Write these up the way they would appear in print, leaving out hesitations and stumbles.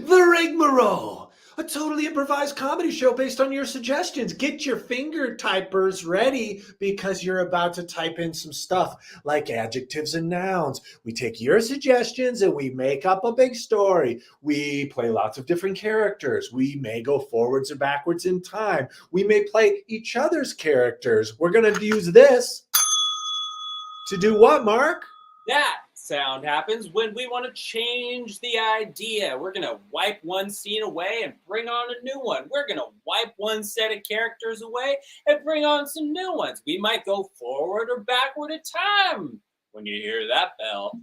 The Rigmarole, a totally improvised comedy show based on your suggestions. Get your finger typers ready because you're about to type in some stuff like adjectives and nouns. We take your suggestions and we make up a big story. We play lots of different characters. We may go forwards or backwards in time. We may play each other's characters. We're going to use this to do what, Mark? That sound happens when we want to change the idea. We're going to wipe one scene away and bring on a new one. We're going to wipe one set of characters away and bring on some new ones. We might go forward or backward in time when you hear that bell.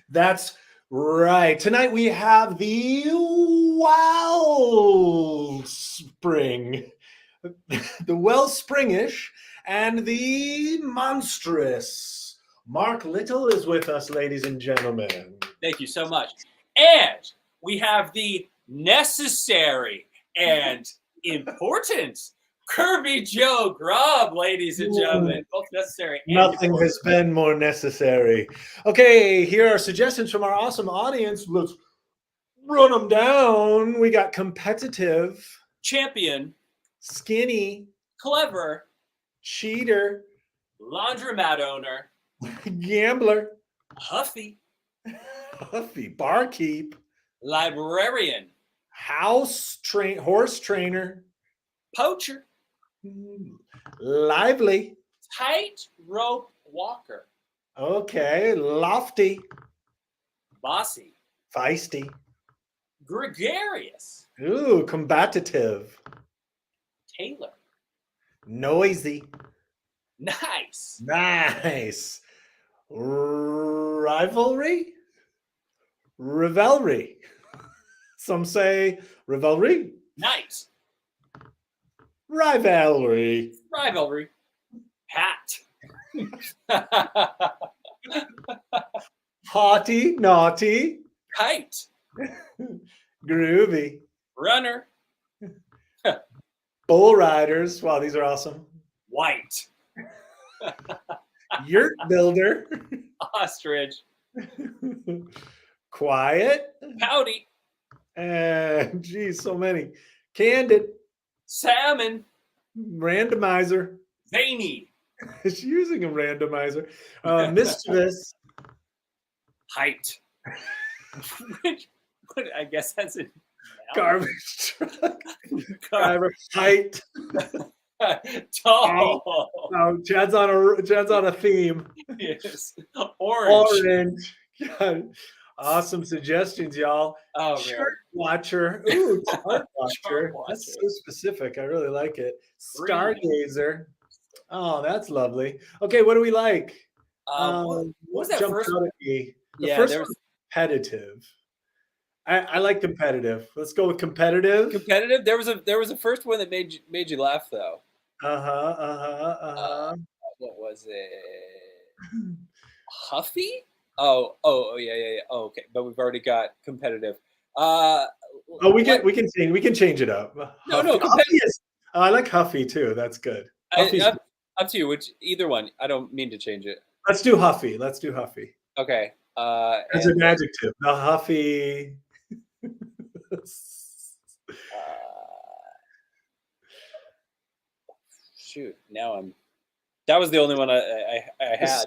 That's right. Tonight we have the Wellspring, the Wellspringish, and the Monstrous. Mark Little is with us, ladies and gentlemen. Thank you so much. And we have the necessary and important Kirby Joe Grubb, ladies and gentlemen. Both necessary and Nothing important. has been more necessary. Okay, here are suggestions from our awesome audience. Let's run them down. We got competitive, Champion, skinny, clever, cheater, laundromat owner, gambler, Huffy, barkeep, librarian, horse trainer, poacher, lively, tightrope walker, okay, lofty, bossy, feisty, gregarious, ooh, combative, Taylor, noisy, nice, rivalry, revelry. Some say revelry, nice, rivalry, hat, haughty, naughty, kite, groovy, runner, bull riders. Wow, these are awesome. white, Yurt builder, ostrich, quiet, pouty, and geez, so many. Candid, salmon, randomizer. veiny, Is she using a randomizer? Mischievous, height. I guess that's it. garbage truck, height. Tall. Oh, Chad's on a theme. Yes. Orange. God. Awesome suggestions, y'all. Oh, Chart watcher. Ooh, chart watcher. Chart That's watcher. so specific. I really like it. Green. Stargazer. Oh, that's lovely. Okay, what do we like? What was that jumped first out one? at me? The Yeah, first there's one's competitive. I like competitive. Let's go with competitive. competitive. There was a first one that made you laugh though. What was it? Huffy? Oh, yeah. Oh, okay. But we've already got competitive. We can change it up. No, Huffy is, I like Huffy too. That's good. Up to you. Which either one. I don't mean to change it. Let's do Huffy. Okay. As an adjective, the Huffy. Shoot. Now that was the only one I had.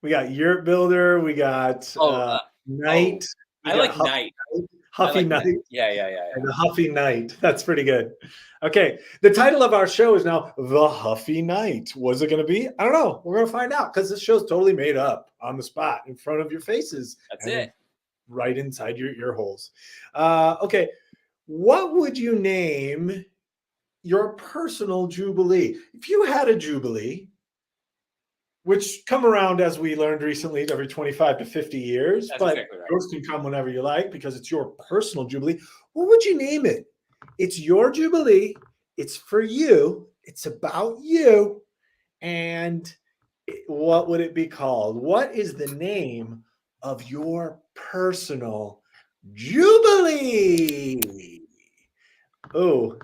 We got Yurt Builder. We got Knight. I like Knight. Huffy Knight. Yeah. And the Huffy Knight. That's pretty good. Okay. The title of our show is now The Huffy Knight. What's it going to be? I don't know. We're going to find out because this show's totally made up on the spot in front of your faces. That's it. Right inside your ear holes. Okay. What would you name your personal Jubilee? If you had a Jubilee, which come around, as we learned recently, every 25 to 50 years. That's but exactly right. Yours can come whenever you like because it's your personal Jubilee. What would you name it? It's your Jubilee. It's for you. It's about you. And what would it be called? What is the name of your personal Jubilee? Oh,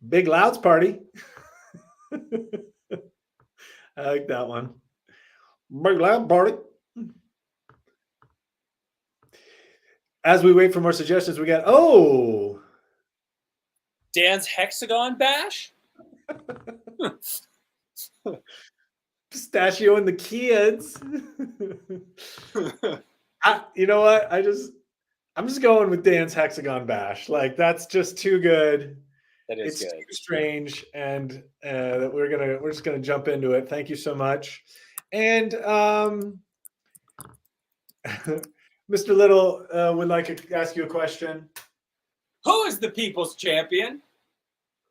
Big Louds Party. I like that one. Big loud party. As we wait for more suggestions, we got Dan's Hexagon Bash? Pistachio and the kids. You know what? I'm just going with Dan's Hexagon Bash. Like that's just too good. That is It's good. too strange, and we're just gonna jump into it. Thank you so much. And Mr. Little would like to ask you a question. Who is the people's champion?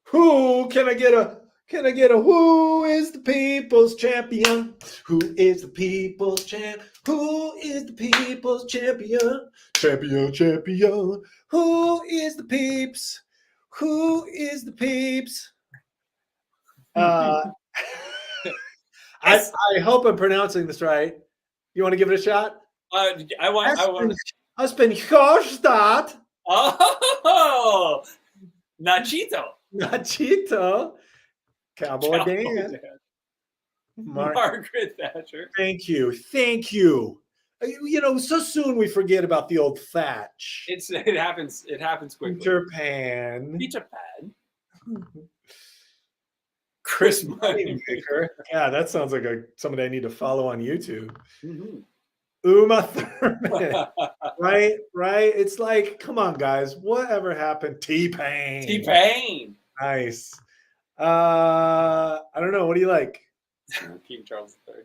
Who can I get a who is the people's champion? Who is the people's champ? Who is the people's champion? Champion. Who is the peeps? Who is the peeps? I hope I'm pronouncing this right. You want to give it a shot? I want. Espen Hjorstad. Oh, Nachito. Cowboy Dan. Margaret Thatcher. Thank you. You know, so soon we forget about the old Thatch. It happens quickly. Peter Pan. Chris Moneymaker. Yeah, that sounds like somebody I need to follow on YouTube. Mm-hmm. Uma Thurman. Right? It's like, come on, guys. Whatever happened? T-Pain. Nice. I don't know. What do you like? King Charles III.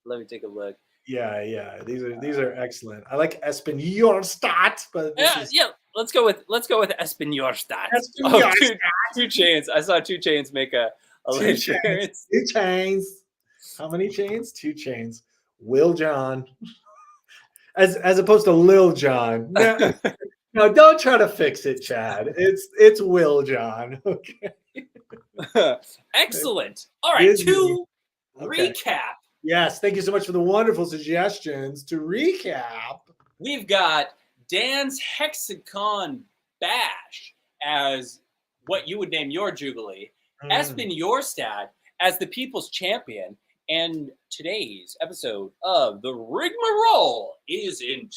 Let me take a look. Yeah. These are excellent. I like Espen Hjorstad, but yeah. Let's go with Espen Hjorstad. 2 Chainz. I saw 2 Chainz make a late appearance. 2 Chainz. How many chains? 2 Chainz. Will John. As opposed to Lil John. No, don't try to fix it, Chad. It's Will John. Okay. Excellent. All right, to recap. Yes, thank you so much for the wonderful suggestions. To recap, we've got Dan's Hexagon Bash as what you would name your Jubilee, Espen Hjorstad as the People's Champion, and today's episode of the Rigmarole is entitled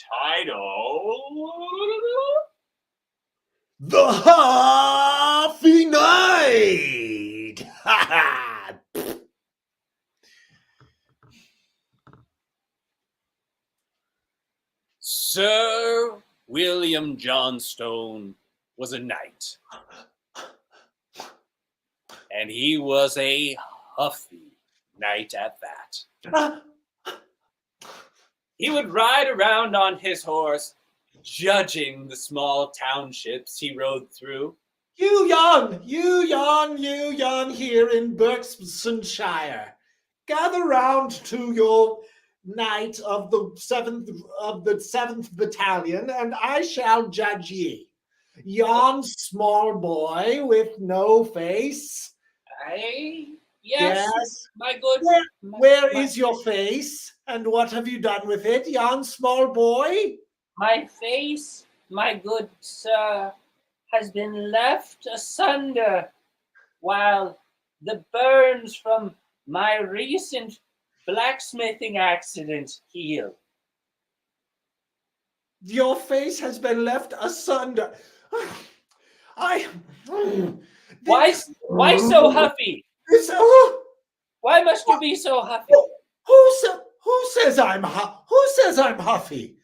The Huffy Knight. Sir William Johnstone was a knight, and he was a huffy knight at that. He would ride around on his horse, judging the small townships he rode through. You yon here in Berkshire, gather round to your knight of the 7th Battalion, and I shall judge ye. Yon small boy with no face. Yes, my good. Where is your face, and what have you done with it, yon small boy? My face, my good sir, has been left asunder, while the burns from my recent blacksmithing accident heal. Your face has been left asunder. Why so huffy? Why must you be so huffy? Who says I'm huffy?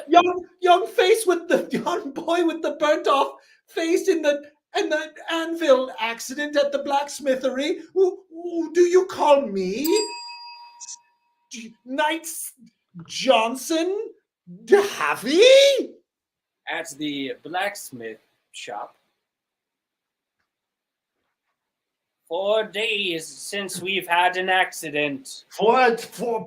Young face with the young boy with the burnt off face in the anvil accident at the blacksmithery. Who do you call me? Knight Johnson Huffy? At the blacksmith shop. 4 days since we've had an accident. For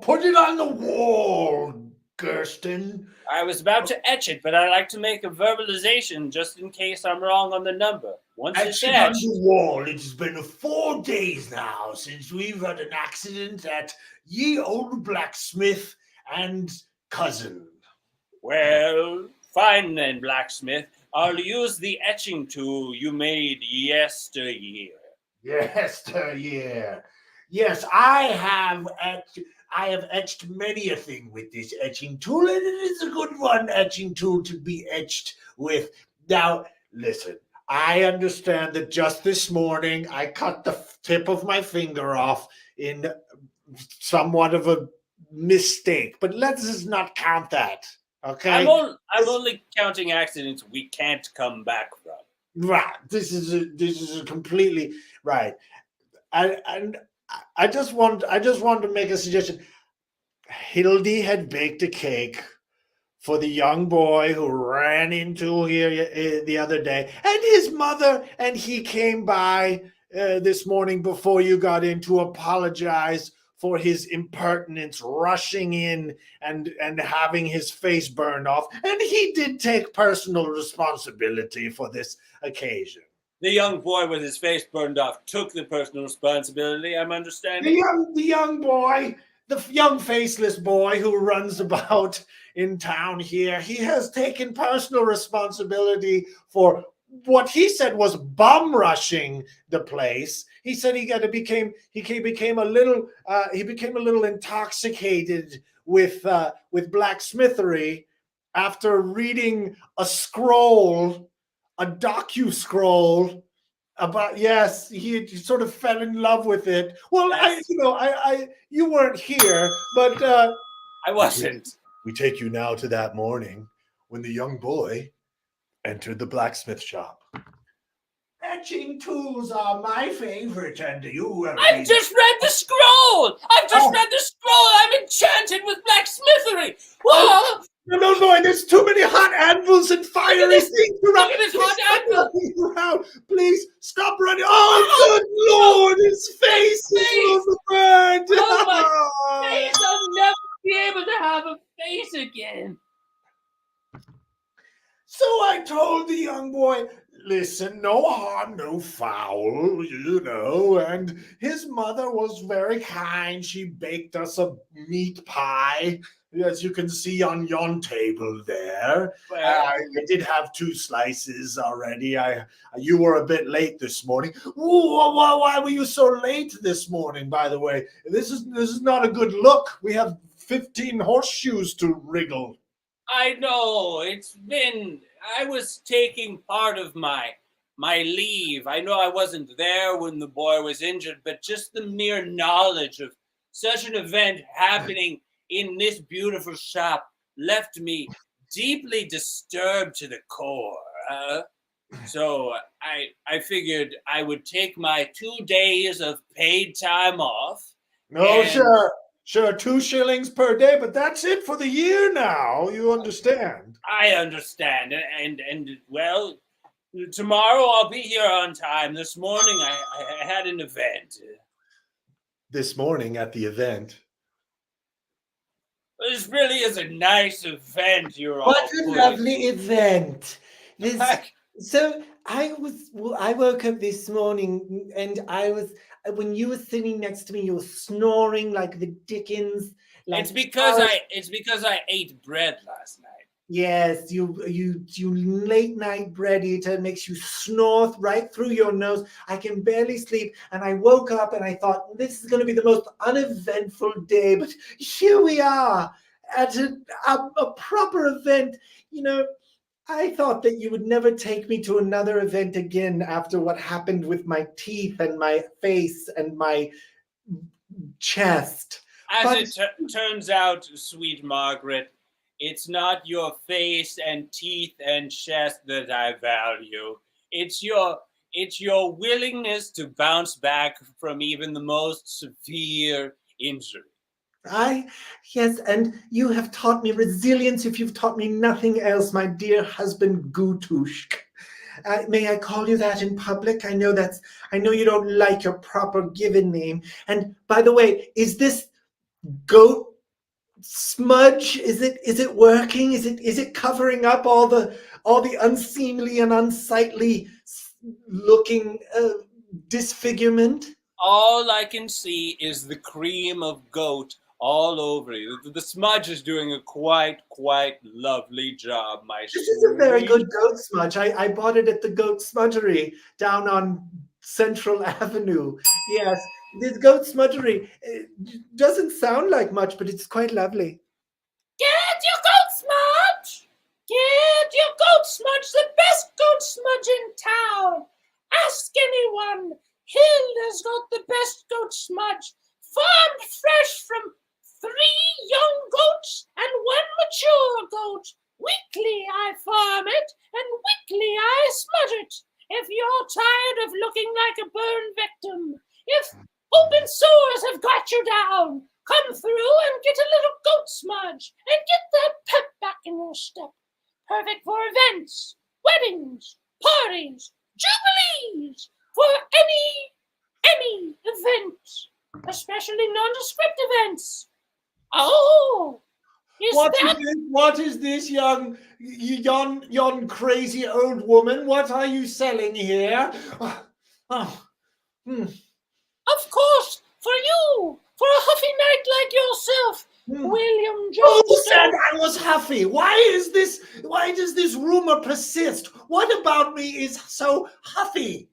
put it on the wall, Gersten. I was about to etch it, but I like to make a verbalization just in case I'm wrong on the number. Once it's Etch it on etched, the wall. It's been 4 days now since we've had an accident at ye old blacksmith and cousin. well, fine then, blacksmith. I'll use the etching tool you made yesteryear. Yesteryear. Yes, I have etched many a thing with this etching tool, and it is a good one etching tool to be etched with. Now, listen, I understand that just this morning I cut the tip of my finger off in somewhat of a mistake, but let's just not count that. Okay? I'm only counting accidents we can't come back from. Right. This is a completely right. And I just want to make a suggestion. Hildy had baked a cake for the young boy who ran into here the other day, and his mother and he came by this morning before you got in to apologize for his impertinence rushing in and having his face burned off, and he did take personal responsibility for this occasion. The young boy with his face burned off took the personal responsibility, I'm The understanding. young boy, the young faceless boy who runs about in town here, he has taken personal responsibility for what he said was bum rushing the place. He said became a little intoxicated with blacksmithery after reading a docu scroll about, yes, he sort of fell in love with it. Well, That's- you weren't here, but I wasn't. we take you now to that morning when the young boy entered the blacksmith shop. Etching tools are my favorite, and you have I've just read the scroll! Read the scroll! I'm enchanted with blacksmithery! Whoa! No, boy, there's too many hot anvils and fiery this- things look around. at this Please hot stop anvil. running around. Please stop running. Oh, good Lord, his face is burned. Oh, my face! I'll never be able to have a face again. So I told the young boy, listen, no harm, no foul, and his mother was very kind. She baked us a meat pie, as you can see on yon table there. I did have 2 slices already. You were a bit late this morning. Ooh, why were you so late this morning, by the way? This is not a good look. We have 15 horseshoes to wriggle. I know, I was taking part of my leave. I know I wasn't there when the boy was injured, but just the mere knowledge of such an event happening in this beautiful shop left me deeply disturbed to the core. So I figured I would take my 2 days of paid time off. Oh, And- sure, 2 shillings per day, but that's it for the year now. You understand? I understand, and well, tomorrow I'll be here on time. This morning I had an event. This morning at the event. This really is a nice event you're all What a putting. lovely event. Like, So I woke up this morning and when you were sitting next to me, you were snoring like the Dickens. Like it's because I ate bread last night. Yes, you late night bread eater, makes you snore right through your nose. I can barely sleep, and I woke up and I thought this is going to be the most uneventful day, but here we are at a proper event. I thought that you would never take me to another event again after what happened with my teeth and my face and my chest. As But- it turns out, sweet Margaret, it's not your face and teeth and chest that I value. It's your willingness to bounce back from even the most severe injury. Yes, and you have taught me resilience if you've taught me nothing else, my dear husband Gutushk. May I call you that in public? I know you don't like your proper given name. And by the way, is this goat smudge? Is it working? Is it covering up all the unseemly and unsightly looking disfigurement? All I can see is the cream of goat all over you. The smudge is doing a quite lovely job, my This is a very sweet- good goat smudge. I bought it at the Goat Smudgery down on Central Avenue. Yes, This goat smudgery doesn't sound like much, but it's quite lovely. Get your goat smudge! Get your goat smudge, the best goat smudge in town! Ask anyone. Hilda's got the best goat smudge, farmed fresh from 3 young goats and 1 mature goat. Weekly I farm it, and weekly I smudge it. If you're tired of looking like a burn victim, if open sores have got you down, come through and get a little goat smudge and get that pep back in your step. Perfect for events, weddings, parties, jubilees, for any event, especially nondescript events. Oh, What is this, yon crazy old woman? What are you selling here? Of course, for you, for a Huffy Knight like yourself, William Who Jones. said I was Huffy? Why does this rumor persist? What about me is so Huffy?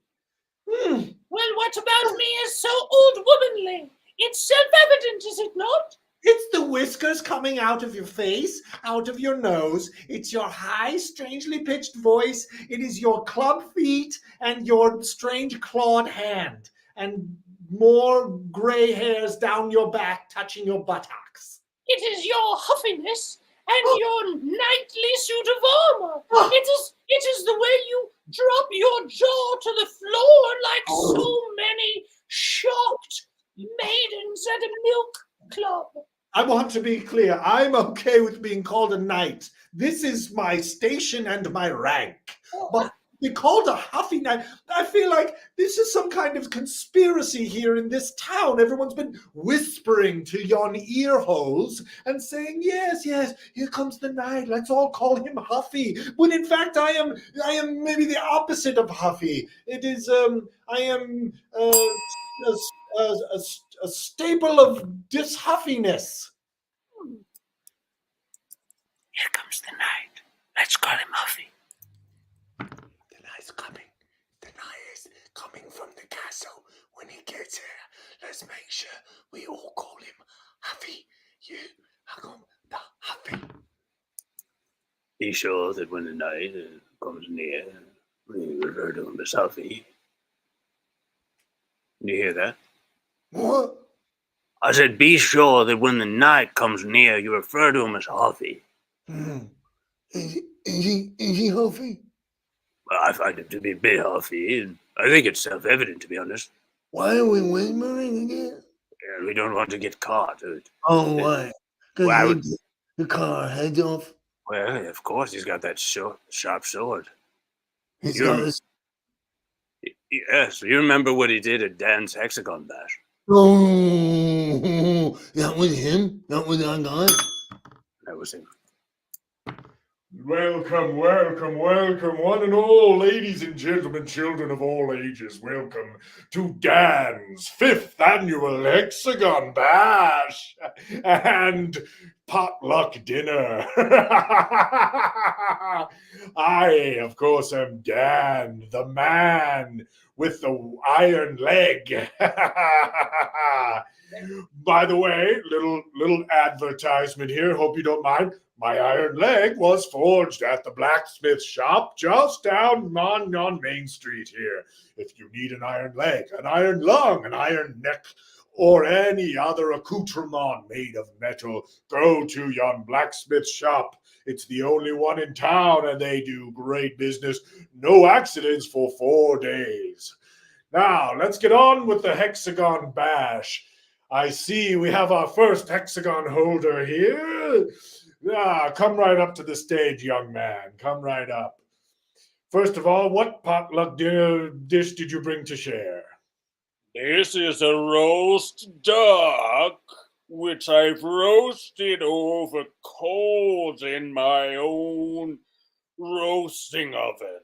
Well, what about me is so old womanly? It's self-evident, is it not? It's the whiskers coming out of your face, out of your nose. It's your high, strangely pitched voice. It is your club feet and your strange clawed hand. And more gray hairs down your back touching your buttocks. It is your huffiness and your knightly suit of armor. It is the way you drop your jaw to the floor like so many shocked maidens at a milk club. I want to be clear. I'm okay with being called a knight. This is my station and my rank. But be called a Huffy Knight, I feel like this is some kind of conspiracy here in this town. Everyone's been whispering to yon ear holes and saying, yes, here comes the knight. Let's all call him Huffy. When in fact, I am maybe the opposite of Huffy. It is, I am a staple of dishuffiness. Here comes the knight. Let's call him Huffy. The knight's coming. The knight is coming from the castle. When he gets here, let's make sure we all call him Huffy. You are called the Huffy. Be sure that when the knight comes near, we refer to him as Huffy. You hear that? What? I said, be sure that when the knight comes near, you refer to him as Huffy. Is he Huffy? Well, I find him to be a bit Huffy, and I think it's self-evident, to be honest. Why are we whispering again? And we don't want to get caught. Oh, why? Because Well, we cut our heads off. Well, of course, he's got that sharp sword. He's got his... Yes, you remember what he did at Dan's Hexagon Bash? Oh, that was him? That was our guy? That was him. Welcome, one and all, ladies and gentlemen, children of all ages. Welcome to Dan's 5th annual Hexagon Bash and potluck dinner. I, of course, am Dan, the man with the iron leg. By the way, little advertisement here. Hope you don't mind. My iron leg was forged at the blacksmith shop just down on Main Street here. If you need an iron leg, an iron lung, an iron neck, or any other accoutrement made of metal, go to yon blacksmith shop. It's the only one in town, and they do great business. No accidents for 4 days. Now, let's get on with the Hexagon Bash. I see we have our first Hexagon holder here. Come right up to the stage, young man. Come right up. First of all, what potluck dish did you bring to share? This is a roast duck, which I've roasted over coals in my own roasting oven.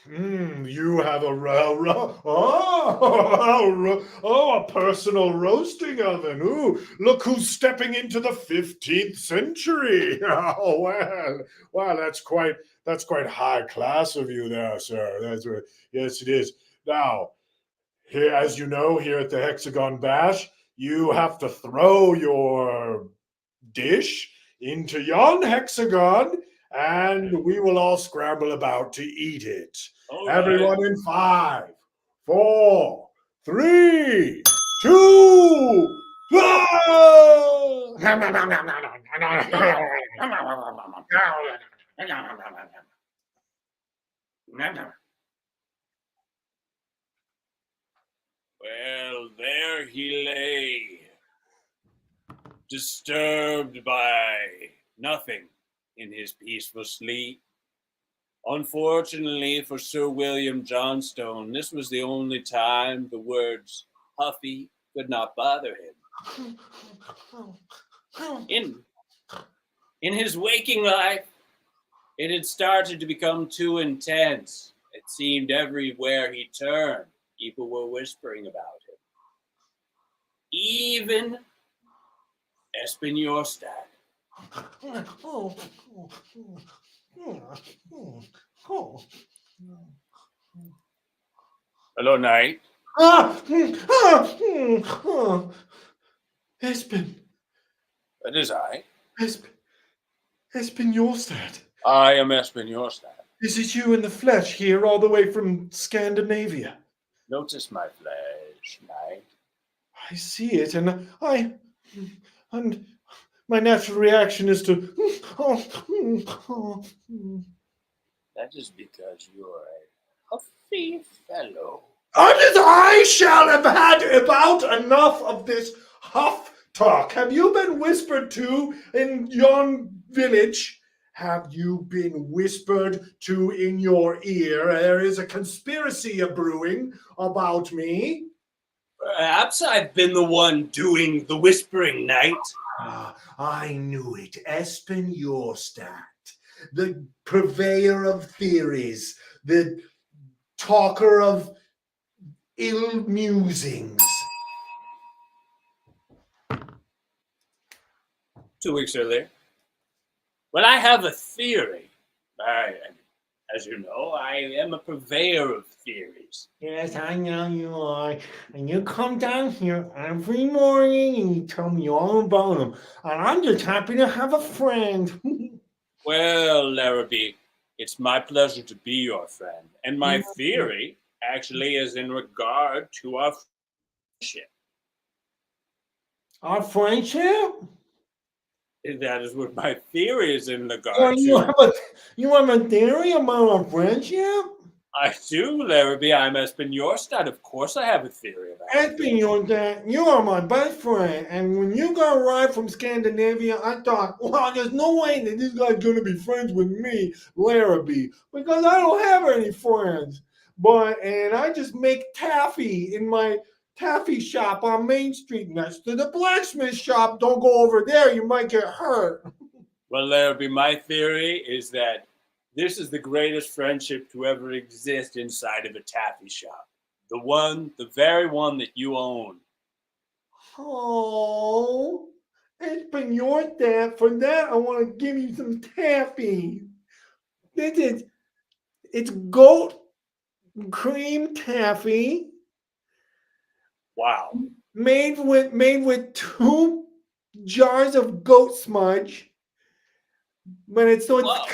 You have a a personal roasting oven. Ooh, look who's stepping into the 15th century. Oh well, that's quite high class of you there, sir. Yes, it is. Now, Here, as you know, here at the Hexagon Bash, you have to throw your dish into yon hexagon, and we will all scramble about to eat it. All Everyone right. in 5, 4, 3, 2, go! Well, there he lay, disturbed by nothing in his peaceful sleep. Unfortunately for Sir William Johnstone, this was the only time the words Huffy could not bother him. In his waking life, it had started to become too intense. It seemed everywhere he turned, people were whispering about him. Even Espinorstat. Hello, Knight. Espen, That is I. Espen Jorstad. I am Espinorstat. Is it you in the flesh here all the way from Scandinavia? Notice my flesh, Knight. I see it, and my natural reaction is to. That is because you are a huffy fellow. I shall have had about enough of this huff talk. Have you been whispered to in yon village? Have you been whispered to in your ear? There is a conspiracy a brewing about me. Perhaps I've been the one doing the whispering, Knight. Ah, I knew it. Espen Jorstad, the purveyor of theories, the talker of ill musings. 2 weeks earlier. Well, I have a theory. As you know, I am a purveyor of theories. Yes, I know you are. And you come down here every morning and you tell me all about them. And I'm just happy to have a friend. Well, Larrabee, it's my pleasure to be your friend. And my theory actually is in regard to our friendship. Our friendship? That is what my theory is in regard Well, to. you have a theory about our friendship? I do, Larrabee. I'm Espinorstat. Of course I have a theory about it. Espen, you are my best friend. And when you got arrived from Scandinavia, I thought, well, there's no way that this guy's going to be friends with me, Larrabee, because I don't have any friends. And I just make taffy in my taffy shop on Main Street next to the blacksmith shop. Don't go over there, you might get hurt. Well, Larrabee, my theory is that this is the greatest friendship to ever exist inside of a taffy shop. The very one that you own. Oh, Espen, your dad. For that, I want to give you some taffy. It's goat cream taffy Wow. made with 2 jars of goat smudge. But Wow.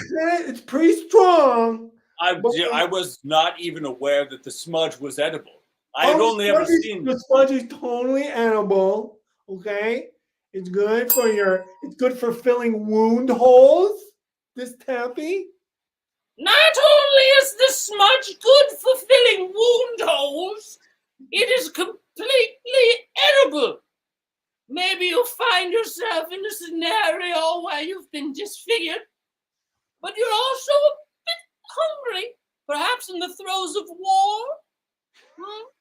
it's pretty strong. I was not even aware that the smudge was edible. I had only ever seen. The smudge is totally edible. Okay, it's good for filling wound holes. This taffy. Not only is the smudge good for filling wound holes, it is completely edible. Maybe you'll find yourself in a scenario where you've been disfigured, but you're also a bit hungry, perhaps in the throes of war.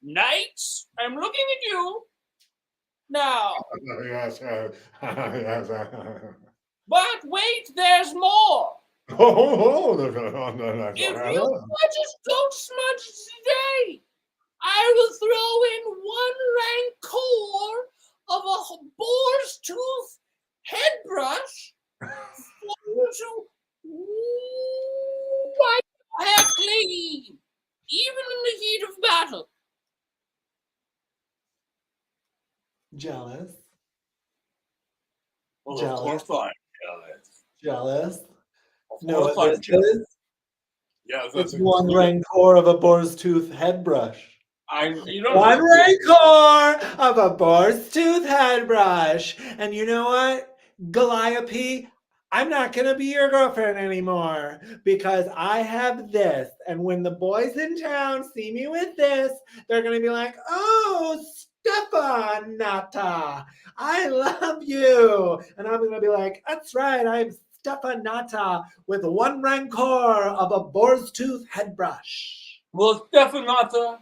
Knights, I'm looking at you. Now, Yes, yes. but wait, there's more. If you purchase goat smudge today, I will throw in 1 rancor of a boar's tooth headbrush for you to wipe your hair clean, even in the heat of battle. Jealous? Well, of Jealous? course I'm jealous. Jealous? Of Know course what I'm this jealous. is? Yeah, It's that's one included. rancor of a boar's tooth head brush. You don't One have to. rancor of a boar's tooth head brush. And you know what? Goliath, I'm not going to be your girlfriend anymore because I have this. And when the boys in town see me with this, they're going to be like, oh, Stefanata, I love you. And I'm going to be like, that's right, I'm Stefanata with one rancor of a boar's tooth head brush. Well, Stefanata,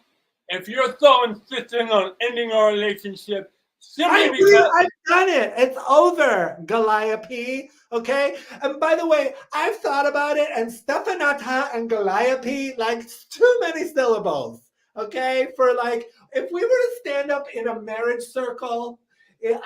if you're so insisting on ending our relationship simply because I've done it. It's over, Goliath. Okay? And by the way, I've thought about it, and Stefanata and Goliath, like, it's too many syllables. Okay? For like, if we were to stand up in a marriage circle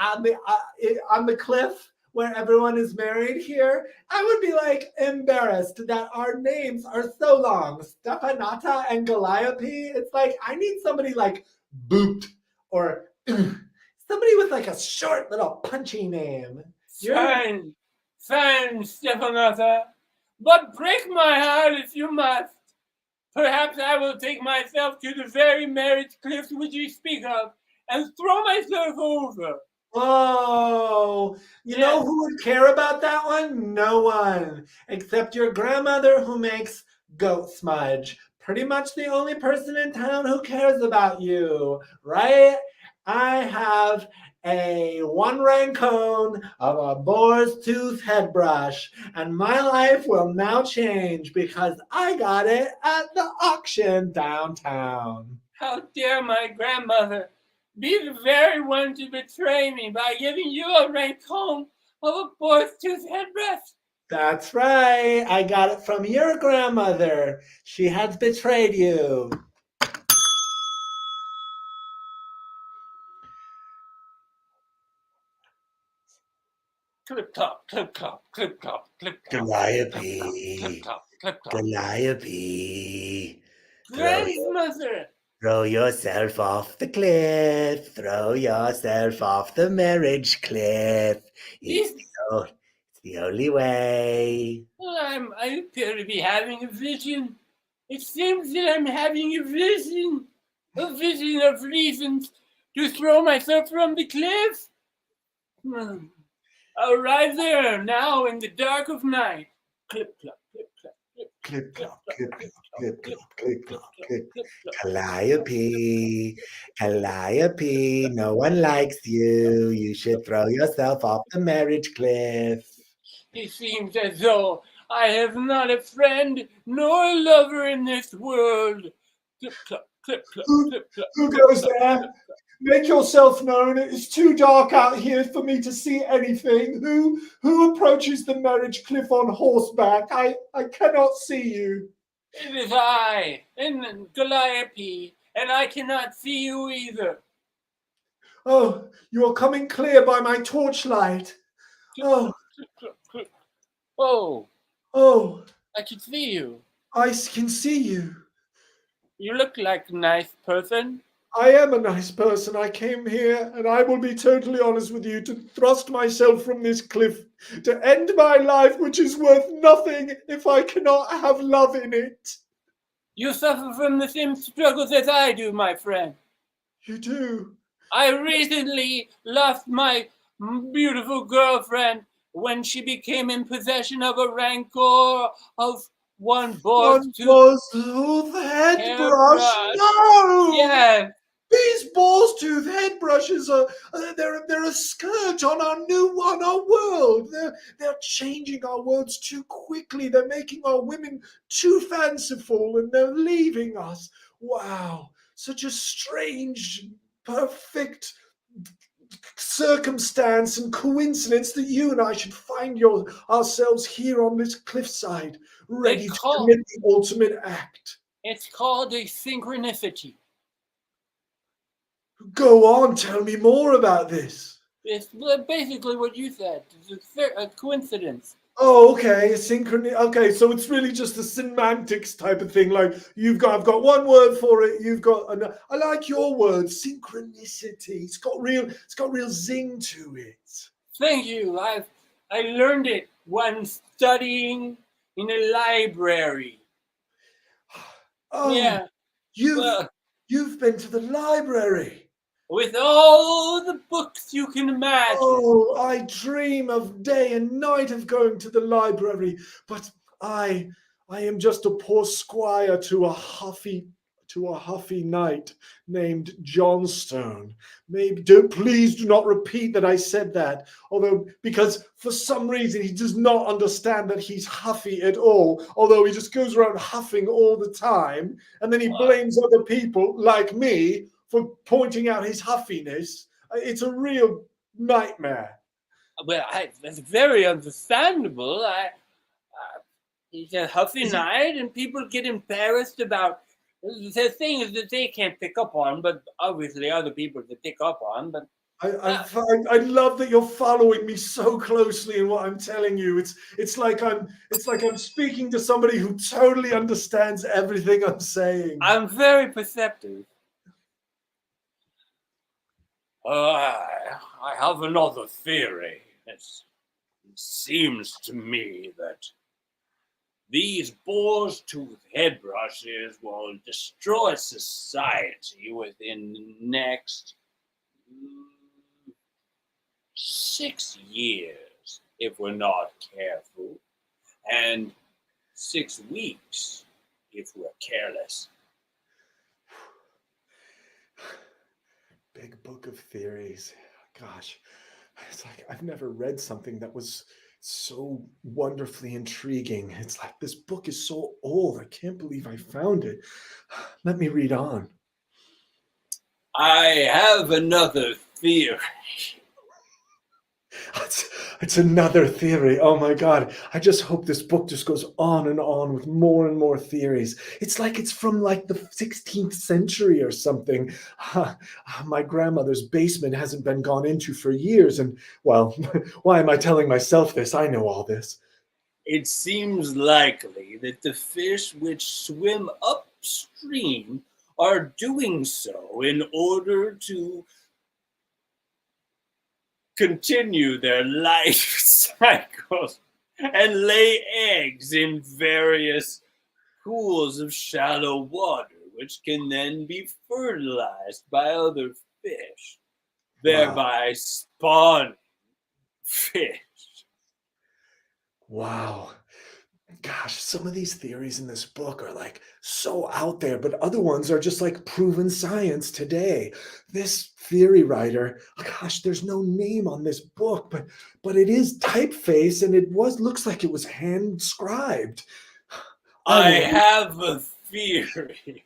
on the cliff where everyone is married here, I would be like embarrassed that our names are so long. Stefanata and Goliath. It's like, I need somebody like Boot or somebody with like a short little punchy name. fine, Stefanata, but break my heart if you must. Perhaps I will take myself to the very marriage cliffs which you speak of and throw myself over. Oh, you know Yes. who would care about that one? No one, except your grandmother who makes goat smudge. Pretty much the only person in town who cares about you, right? I have a one rancone of a boar's tooth head brush, and my life will now change because I got it at the auction downtown. How dare my grandmother be the very one to betray me by giving you a rancone of a boar's tooth headbrush? That's right. I got it from your grandmother. She has betrayed you. Clip clop, clip clop, clip clop, clip clop, Calliope. clip clop, clip clop, clip clop. Calliope. Grandmother! Throw yourself off the cliff. Throw yourself off the marriage cliff. It's the only way. Well, I appear to be having a vision. It seems that I'm having a vision of reasons to throw myself from the cliff. I'll arrive there now in the dark of night. Clip clop, clip clop, Clip clop, clip clop, clip clip clop, clip clip clop, clip. clip clop. Calliope, Calliope, no one likes you. You should throw yourself off the marriage cliff. It seems as though I have not a friend nor a lover in this world. Clip clop, clip clop, clip clop. Who clip, goes clop, there? clip, clop. Make yourself known. It's too dark out here for me to see anything. Who approaches the marriage cliff on horseback? I cannot see you. It is I, and Calliope, and I cannot see you either. Oh, you are coming clear by my torchlight. Oh, Clip, clip, clip. Oh, oh, I can see you. I can see you. You look like a nice person. I am a nice person. I came here, and I will be totally honest with you, to thrust myself from this cliff, to end my life, which is worth nothing if I cannot have love in it. You suffer from the same struggles as I do, my friend. You do. I recently lost my beautiful girlfriend when she became in possession of a rancor of one boar's One tooth boar's tooth head brush. hairbrush. No. Yes, These boar's tooth head brushes are they're a scourge on our world. They're changing our worlds too quickly. They're making our women too fanciful, and they're leaving us. Wow, such a strange, perfect circumstance and coincidence that you and I should find ourselves here on this cliffside, ready to commit the ultimate act. it's called a synchronicity. Go on, tell me more about this. It's basically what you said. It's a coincidence. Oh, okay, synchrony. Okay, so it's really just a semantics type of thing. Like I've got one word for it. You've got another. I like your word, synchronicity. It's got real zing to it. Thank you. I learned it when studying in a library. Oh, Yeah. you've Well, you've been to the library. with all the books you can imagine. Oh, I dream of day and night of going to the library, but I I am just a poor squire to a Huffy Knight named Johnstone. Please do not repeat that I said that. Although because for some reason he does not understand that he's huffy at all, although he just goes around huffing all the time, and then he blames other people like me for pointing out his huffiness. It's a real nightmare. Well, that's very understandable. He's a Huffy Is he- Knight, and people get embarrassed about the things that they can't pick up on, but obviously other people can pick up on. But I love that you're following me so closely in what I'm telling you. It's like I'm speaking to somebody who totally understands everything I'm saying. I'm very perceptive. I have another theory. It seems to me that these boar's tooth head brushes will destroy society within the next 6 years if we're not careful, and 6 weeks if we're careless. Big book of theories. Gosh, it's like I've never read something that was so wonderfully intriguing. It's like this book is so old. I can't believe I found it. Let me read on. I have another theory. It's another theory. Oh my God. I just hope this book just goes on and on with more and more theories. It's like it's from like the 16th century or something. My grandmother's basement hasn't been gone into for years. And well, why am I telling myself this? I know all this. It seems likely that the fish which swim upstream are doing so in order to continue their life cycles and lay eggs in various pools of shallow water, which can then be fertilized by other fish, thereby spawning fish. Wow. Gosh, some of these theories in this book are like so out there, but other ones are just like proven science today. This theory writer, gosh, there's no name on this book, but it is typeface and looks like it was hand scribed. I have a theory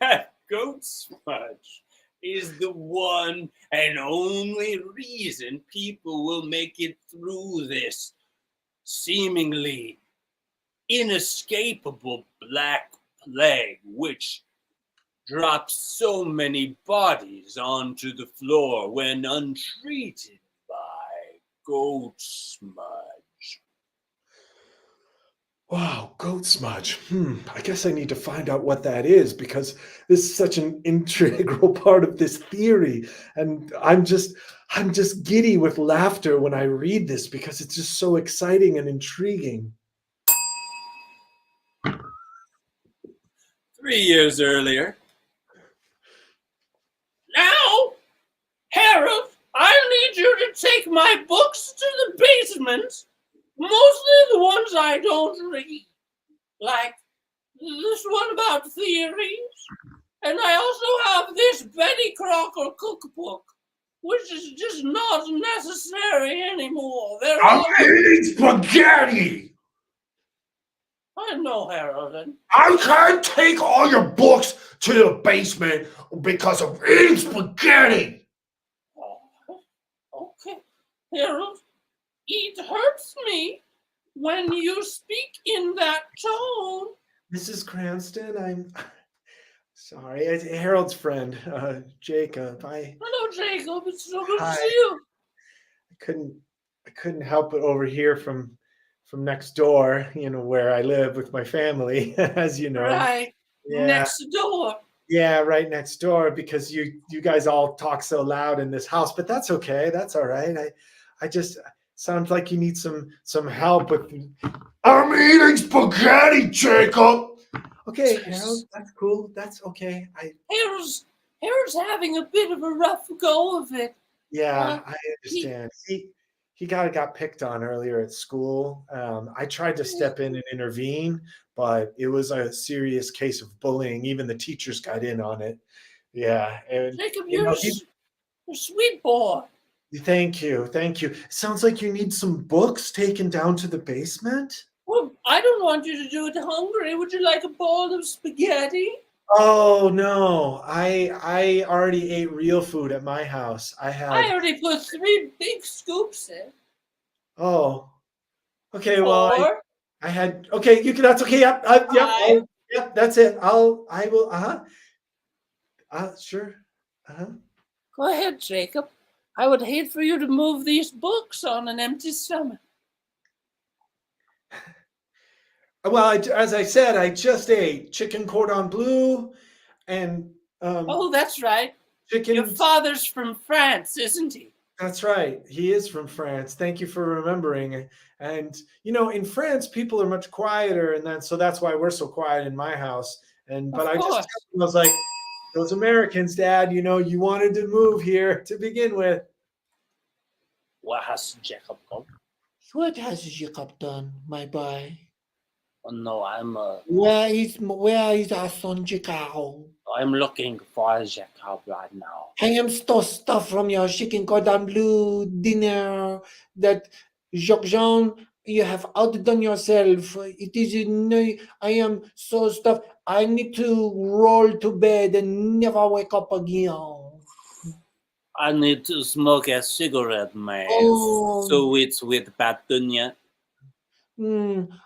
that goat smudge is the one and only reason people will make it through this seemingly inescapable black plague, which drops so many bodies onto the floor when untreated by goat smudge. Wow, goat smudge. I guess I need to find out what that is because this is such an integral part of this theory. And I'm just giddy with laughter when I read this because it's just so exciting and intriguing. 3 years earlier. Now, Harold, I need you to take my books to the basement. Mostly the ones I don't read. Like this one about theories. And I also have this Betty Crocker cookbook, which is just not necessary anymore. I'm eating spaghetti. I know, Harold. I can't take all your books to the basement because of eating spaghetti. Okay, Harold, it hurts me when you speak in that tone. Mrs. Cranston, I'm sorry. It's Harold's friend, Jacob. Hello, Jacob. It's so good to Hi. see you. I couldn't help but overhear from next door, where I live with my family, as you know. Right Yeah, next door. yeah, right next door, because you guys all talk so loud in this house, but that's okay. That's all right. I just sounds like you need some help with. I'm eating spaghetti, Jacob. Okay, Harold, that's cool. That's okay. Harold's having a bit of a rough go of it. Yeah, I He, understand. He got picked on earlier at school. I tried to step in and intervene, but it was a serious case of bullying. Even the teachers got in on it. Yeah, and Jacob, you you're know, a sweet boy. thank you, thank you. Sounds like you need some books taken down to the basement. Well, I don't want you to do it hungry. Would you like a bowl of spaghetti? Oh no, I already ate real food at my house. I I had already put 3 big scoops in. oh okay, well 4, I had okay. You can. That's okay. Yep. Yep. 5. Yep. That's it. I will. Sure. Go ahead, Jacob. I would hate for you to move these books on an empty stomach. Well, as I said, I just ate chicken cordon bleu and Oh, that's right. chicken. Your father's from France, isn't he? That's right. He is from France. Thank you for remembering. And in France, people are much quieter, and so that's why we're so quiet in my house. But Of I course. was like, those Americans, Dad. You wanted to move here to begin with. What has Jacob done? What has Jacob done, my boy? Oh, no, Where is our son Jacob? I'm looking for Jacob right now. I am so stuffed from your chicken cordon bleu dinner that Jean, you have outdone yourself. It is no, I am so stuffed. I need to roll to bed and never wake up again. I need to smoke a cigarette, man. Oh. So it's with Petunia.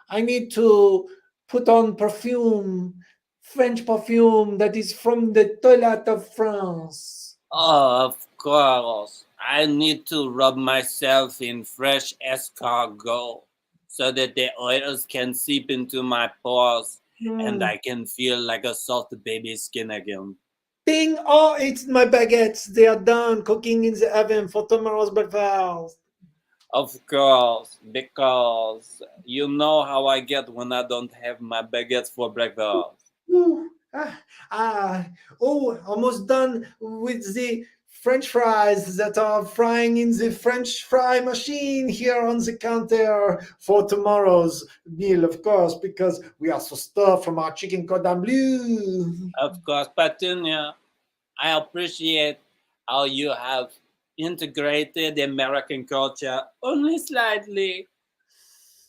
I need to put on perfume, French perfume that is from the toilet of France. Oh, of course. I need to rub myself in fresh escargot so that the oils can seep into my pores and I can feel like a soft baby skin again. Ding! Oh, it's my baguettes. They are done cooking in the oven for tomorrow's breakfast. Of course, because you know how I get when I don't have my baguettes for breakfast. Ooh, almost done with the French fries that are frying in the French fry machine here on the counter for tomorrow's meal, of course, because we are so stuffed from our chicken cordon bleu. Of course, Petunia, I appreciate how you have integrated American culture only slightly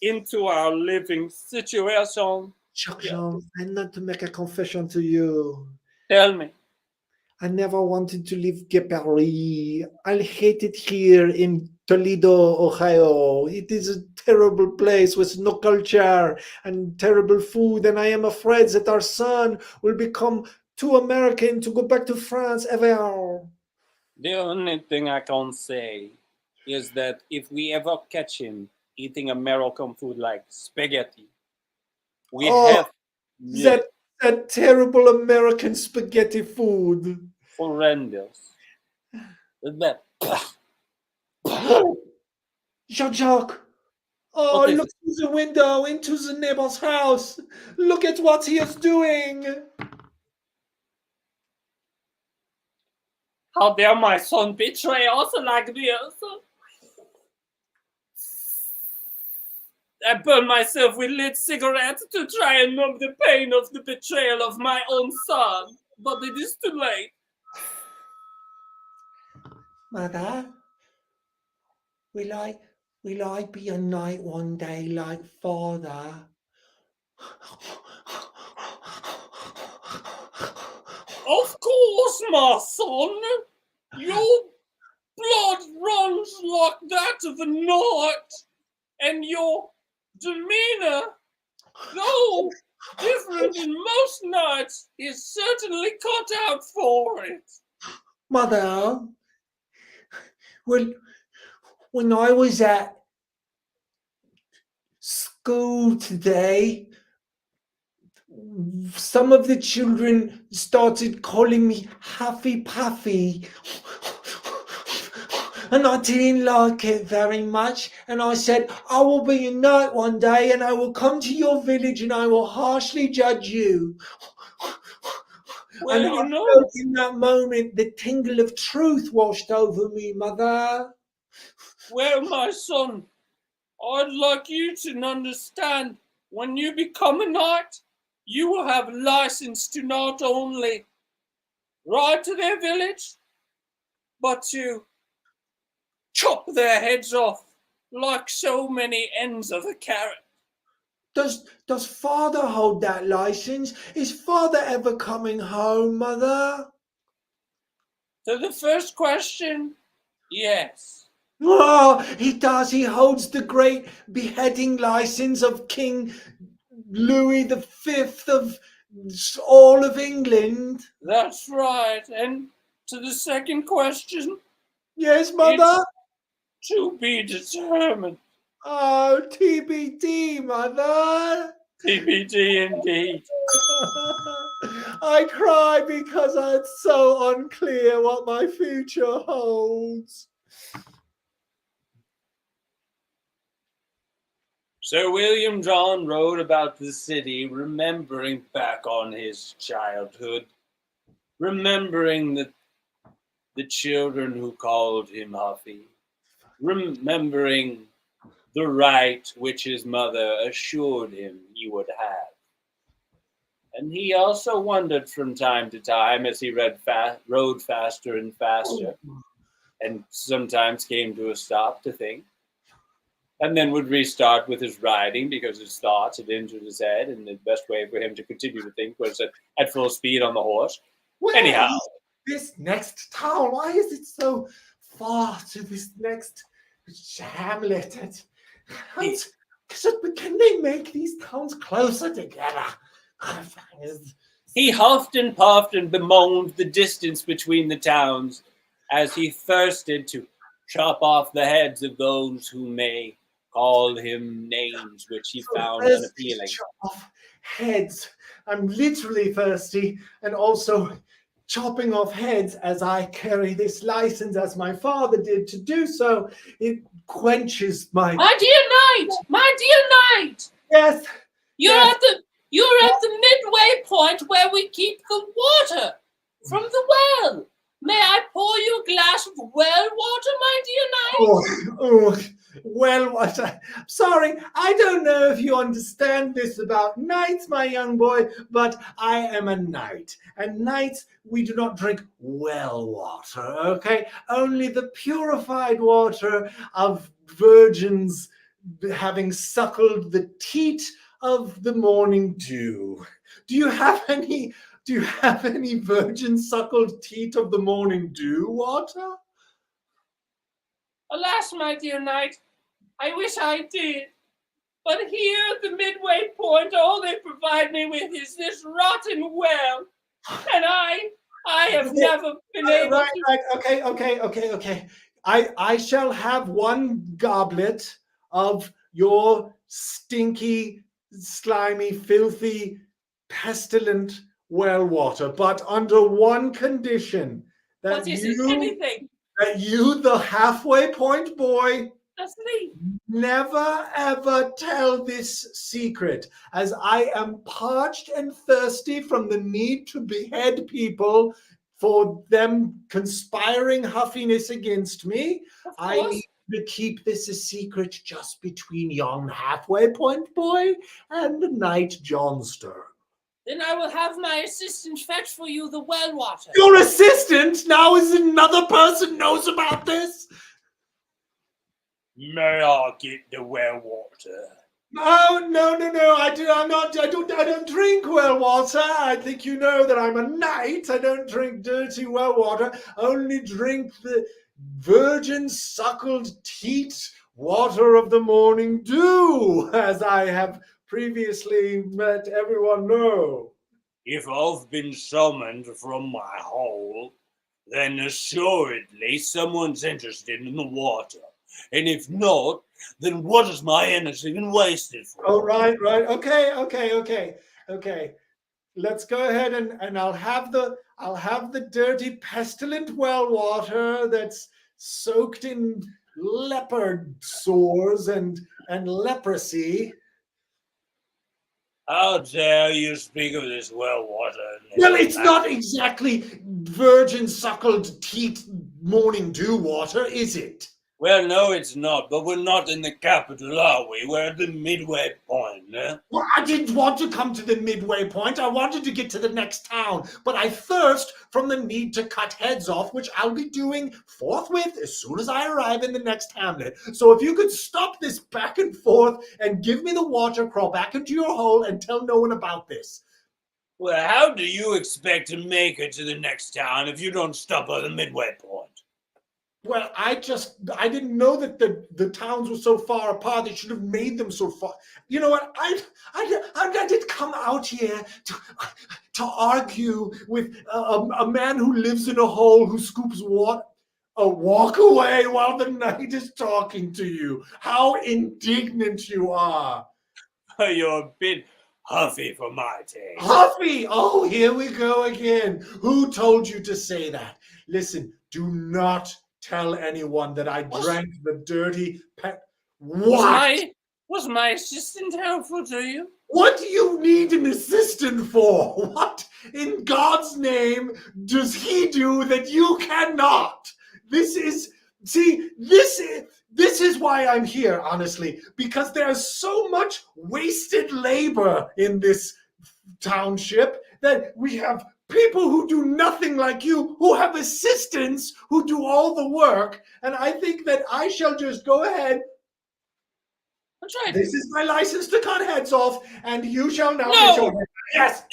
into our living situation. Jean, I need to make a confession to you. Tell me. I never wanted to leave Paris. I hate it here in Toledo, Ohio. It is a terrible place with no culture and terrible food, and I am afraid that our son will become too American to go back to France ever. The only thing I can say is that if we ever catch him eating American food like spaghetti, we have That terrible American spaghetti food. horrendous. That Jean-Jacques. Oh, What is look through the window into the neighbor's house. Look at what he is doing. How dare my son betray us like this? I burn myself with lit cigarettes to try and numb the pain of the betrayal of my own son, but it is too late. Mother, will I be a knight one day like father? Of course, my son. Your blood runs like that of a knight, and your demeanor, though different than most knights, is certainly cut out for it. Mother, when I was at school today, some of the children started calling me Huffy Puffy. And I didn't like it very much. And I said, I will be a knight one day and I will come to your village and I will harshly judge you. Well, And you I know, felt in that moment the tingle of truth washed over me, Mother. well, my son, I'd like you to understand when you become a knight, you will have license to not only ride to their village, but to chop their heads off like so many ends of a carrot. Does Father hold that license? Is Father ever coming home, Mother? So the first question, yes. Oh, he does. He holds the great beheading license of King Louis the Fifth of all of England. That's right. And to the second question, Yes, it's Mother? to be determined. Oh, TBD, Mother. TBD indeed. I cry because it's so unclear what my future holds. Sir William John rode about the city, remembering back on his childhood, remembering the children who called him Huffy, remembering the right which his mother assured him he would have. And he also wondered from time to time as he rode faster and faster, and sometimes came to a stop to think, and then would restart with his riding because his thoughts had entered his head, and the best way for him to continue to think was at full speed on the horse. Where Anyhow, is this next town? Why is it so far to this next hamlet? Can they make these towns closer together? he huffed and puffed and bemoaned the distance between the towns as he thirsted to chop off the heads of those who may call him names which he found unappealing. Chop off heads. I'm literally thirsty, and also chopping off heads as I carry this license, as my father did to do so. It quenches my. My dear knight, Yes. you're Yes. at the midway point where we keep the water from the well. May I pour you a glass of well water, my dear knight? Well, what? Sorry, I don't know if you understand this about knights, my young boy, but I am a knight. And knights, we do not drink well water, okay? Only the purified water of virgins having suckled the teat of the morning dew. Do you have any virgin suckled teat of the morning dew water? Alas, my dear knight, I wish I did. But here at the midway point, all they provide me with is this rotten well. And I have never been able to... Right. Okay. I shall have one goblet of your stinky, slimy, filthy, pestilent well water, but under one condition. What is it? Anything. That you, the halfway point boy, That's me. never ever tell this secret, as I am parched and thirsty from the need to behead people for them conspiring huffiness against me. I need to keep this a secret just between young halfway point boy and the knight Johnstone. Then I will have my assistant fetch for you the well water. Your assistant? Now is another person knows about this? May I get the well water? Oh, no. I don't drink well water. I think you know that I'm a knight. I don't drink dirty well water. Only drink the virgin suckled teat water of the morning dew, as I have previously let everyone know. If I've been summoned from my hole, then assuredly someone's interested in the water. And if not, then what is my energy been wasted for? Oh, right. Okay. Let's go ahead and I'll have the dirty, pestilent well water that's soaked in leopard sores and leprosy. How dare you speak of this well water? Well, it's not exactly virgin suckled teat morning dew water, is it? Well, no, it's not. But we're not in the capital, are we? We're at the midway point, eh? Well, I didn't want to come to the midway point. I wanted to get to the next town, but I thirst from the need to cut heads off, which I'll be doing forthwith as soon as I arrive in the next hamlet. So if you could stop this back and forth and give me the water, crawl back into your hole, and tell no one about this. Well, how do you expect to make it to the next town if you don't stop at the midway point? Well, I didn't know that the towns were so far apart. They should have made them so far. You know what? I did come out here to argue with a man who lives in a hole who scoops water. Walk away while the knight is talking to you. How indignant you are. You're a bit huffy for my taste. Huffy! Oh, here we go again. Who told you to say that? Listen, do not tell anyone that I drank the dirty pet. What? Was my assistant helpful to you? What do you need an assistant for? What in God's name does he do that you cannot? This is why I'm here, honestly, because there's so much wasted labor in this township that we have people who do nothing like you, who have assistants who do all the work, and I think that I shall just go ahead. That's right. This is my license to cut heads off, and you shall now No! get your head. Yes.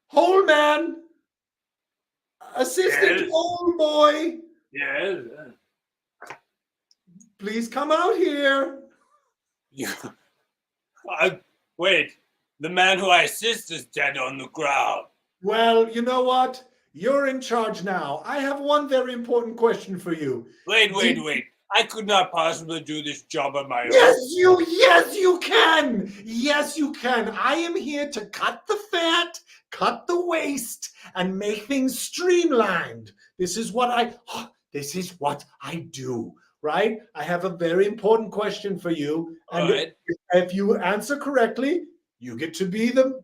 Whole man, assistant Yes. old boy, Yes. please come out here. Wait, the man who I assist is dead on the ground. Well, you know what? You're in charge now. I have one very important question for you. Wait. I could not possibly do this job on my own. Yes, you can. Yes, you can. I am here to cut the fat, cut the waste, and make things streamlined. This is what I do, right? I have a very important question for you. And All right. if you answer correctly, you get to be the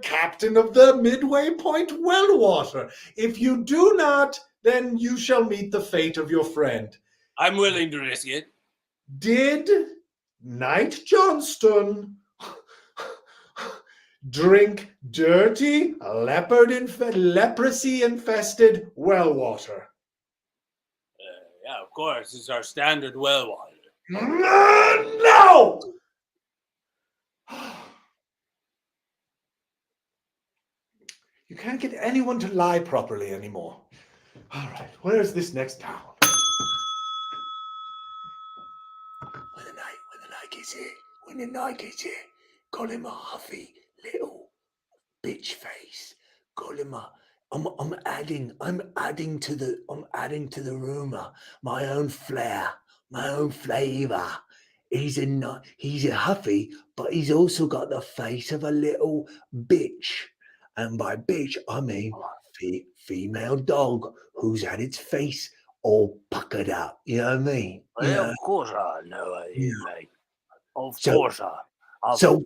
captain of the Midway Point well water. If you do not, then you shall meet the fate of your friend. I'm willing to risk it. Did Knight Johnston drink dirty, leprosy-infested well water? Yeah, of course. It's our standard well water. No! You can't get anyone to lie properly anymore. All right, where is this next town? When the night gets here, call him a huffy little bitch face. Call him a. I'm adding to the rumor my own flair, my own flavor. He's a huffy, but he's also got the face of a little bitch. And by bitch, I mean female dog who's had its face all puckered up. You know what I mean? Well, of course I know it is, mate. Of course I. So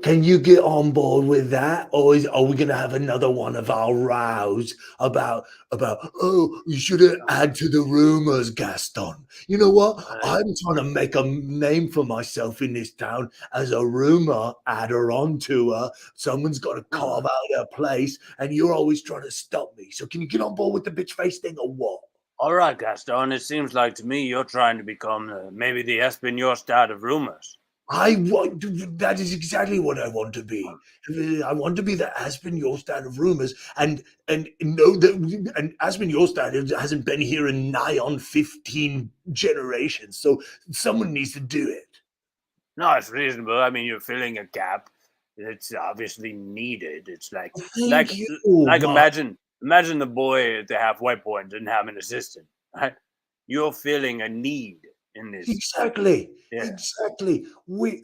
can you get on board with that, or are we going to have another one of our rows about you shouldn't add to the rumors, Gaston? You know what? I'm trying to make a name for myself in this town as a rumor adder onto her. Someone's got to carve out her place, and you're always trying to stop me. So can you get on board with the bitch face thing, or what? All right, Gaston. It seems like to me you're trying to become maybe the Espinosa of rumors. That is exactly what I want to be. I want to be the Aspen Yorstad of rumors, and know that Aspen Yorstad hasn't been here in nigh on 15 generations. So someone needs to do it. No, it's reasonable. I mean, you're filling a gap. It's obviously needed. It's like Thank you, Mark. imagine Imagine the boy at the halfway point didn't have an assistant. Right? You're feeling a need in this. Exactly. Yeah. Exactly. We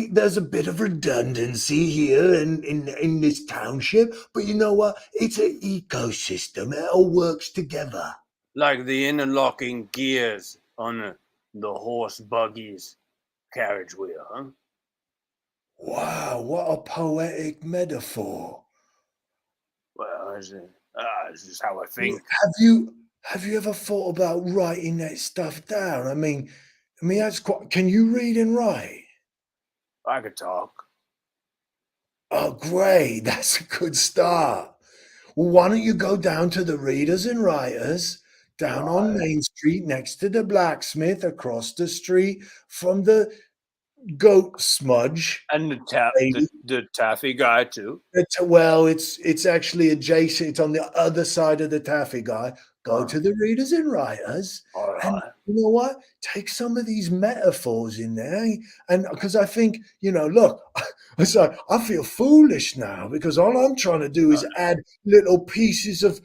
there's a bit of redundancy here in this township, but you know what? It's an ecosystem. It all works together. Like the interlocking gears on the horse buggy's carriage wheel, huh? Wow, what a poetic metaphor. Well, this is how I think. Have you ever thought about writing that stuff down? I mean that's quite. Can you read and write? I could talk. Oh, great! That's a good start. Well, why don't you go down to the Readers and Writers down on Right. Main Street next to the blacksmith across the street from the goat smudge And lady. the taffy guy too. It's actually adjacent. It's on the other side of the taffy guy. Go Huh. to the Readers and Writers, All and right. you know what? Take some of these metaphors in there, and because I think look, it's like I feel foolish now because all I'm trying to do is add little pieces of